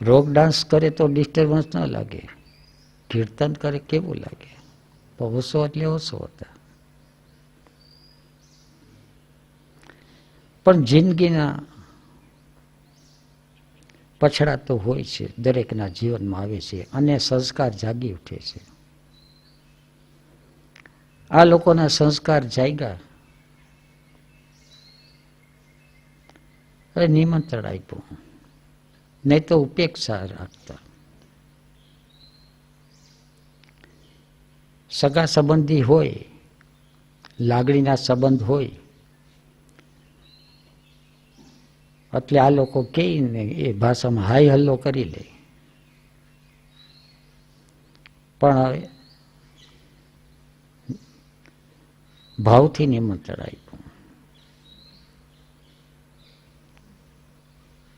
રોક ડાન્સ કરે તો ડિસ્ટર્બન્સ ન લાગે, કીર્તન કરે કેવું લાગે. પણ ઓશો એટલે ઓશો હતા. પણ જિંદગીના પછડા તો હોય છે, દરેકના જીવનમાં આવે છે, અને સંસ્કાર જાગી ઉઠે છે. આ લોકોના સંસ્કાર જાગ્યા. હવે નિમંત્રણ આપ્યું, નહીં તો ઉપેક્ષા રાખતા. સગા સંબંધી હોય, લાગણીના સંબંધ હોય, એટલે આ લોકો કહીને એ ભાષામાં હાય હલ્લો કરી લે. પણ હવે ભાવથી નિમંત્રણ આપ્યું.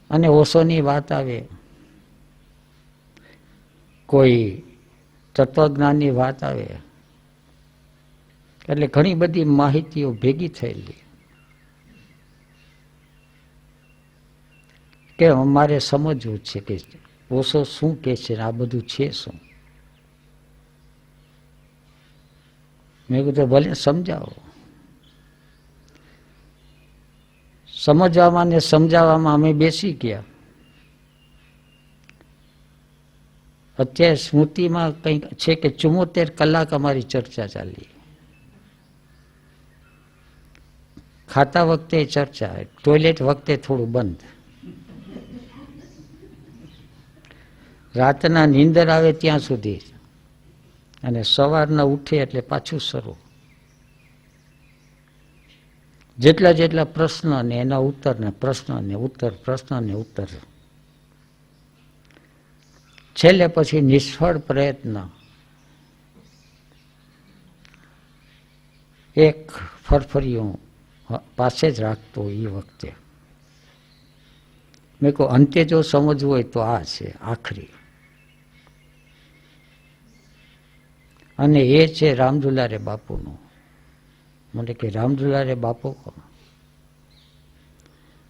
અને ઓશોની વાત આવે, કોઈ તત્વજ્ઞાનની વાત આવે, એટલે ઘણી બધી માહિતીઓ ભેગી થયેલી કે અમારે સમજવું છે કે ઓશો શું કે છે, આ બધું છે શું. મેં કીધું ભલે સમજાવો. સમજવામાં ને સમજાવવામાં અમે બેસી ગયા. અત્યારે સ્મૃતિમાં કંઈક છે કે 74 કલાક અમારી ચર્ચા ચાલી. ખાતા વખતે ચર્ચા, ટોયલેટ વખતે થોડું બંધ. રાતના નીંદર આવે ત્યાં સુધી, અને સવારના ઉઠે એટલે પાછું શરૂ. જેટલા પ્રશ્ન ને એના ઉત્તર ને પ્રશ્ન ને ઉત્તર, પ્રશ્ન ને ઉત્તર. છેલ્લે પછી નિષ્ફળ પ્રયત્ન. એક ફરફરિયું પાસે જ રાખતો એ વખતે. મેં કહું અંતે જો સમજવું હોય તો આ છે આખરી. અને એ છે રામદુલારે બાપુનું. મને કે રામદુલારે બાપુ કોણ?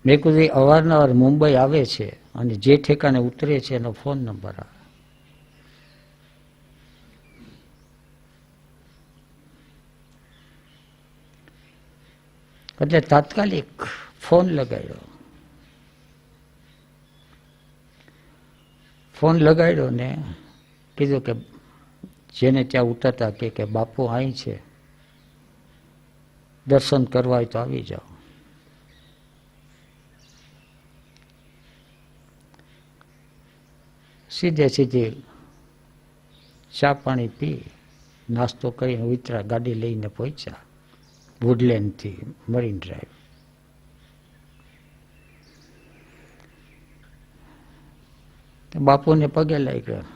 મેં કીધું અવારનવાર મુંબઈ આવે છે અને જે ઠેકાને ઉતરે છે એનો ફોન નંબર આવે. એટલે તાત્કાલિક ફોન લગાડ્યો. ફોન લગાડ્યો ને કીધું કે જેને ત્યાં ઉતરતા કે બાપુ અહીં છે, દર્શન કરવા હોય તો આવી જાઓ. સીધે ચા પાણી પી, નાસ્તો કરીને ઉતરા, ગાડી લઈને પહોંચ્યા વુડલેન્ડથી મરીન ડ્રાઈવ. બાપુને પગે લાગ્યા.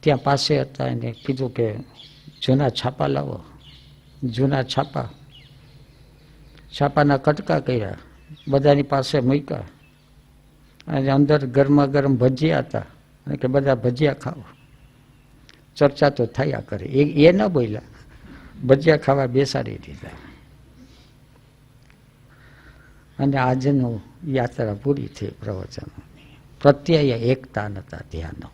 ત્યાં પાસે હતા એને કીધું કે જૂના છાપા લાવો. જૂના છાપાના કટકા કર્યા, બધાની પાસે મૂક્યા, અને અંદર ગરમા ગરમ ભજીયા હતા, અને કે બધા ભજીયા ખાઓ. ચર્ચા તો થયા કરે. એ ન બોલ્યા, ભજીયા ખાવા બેસાડી દીધા. અને આજનું યાત્રા પૂરી થઈ પ્રવચન. પ્રત્યય એકતા નતા ધ્યાનો.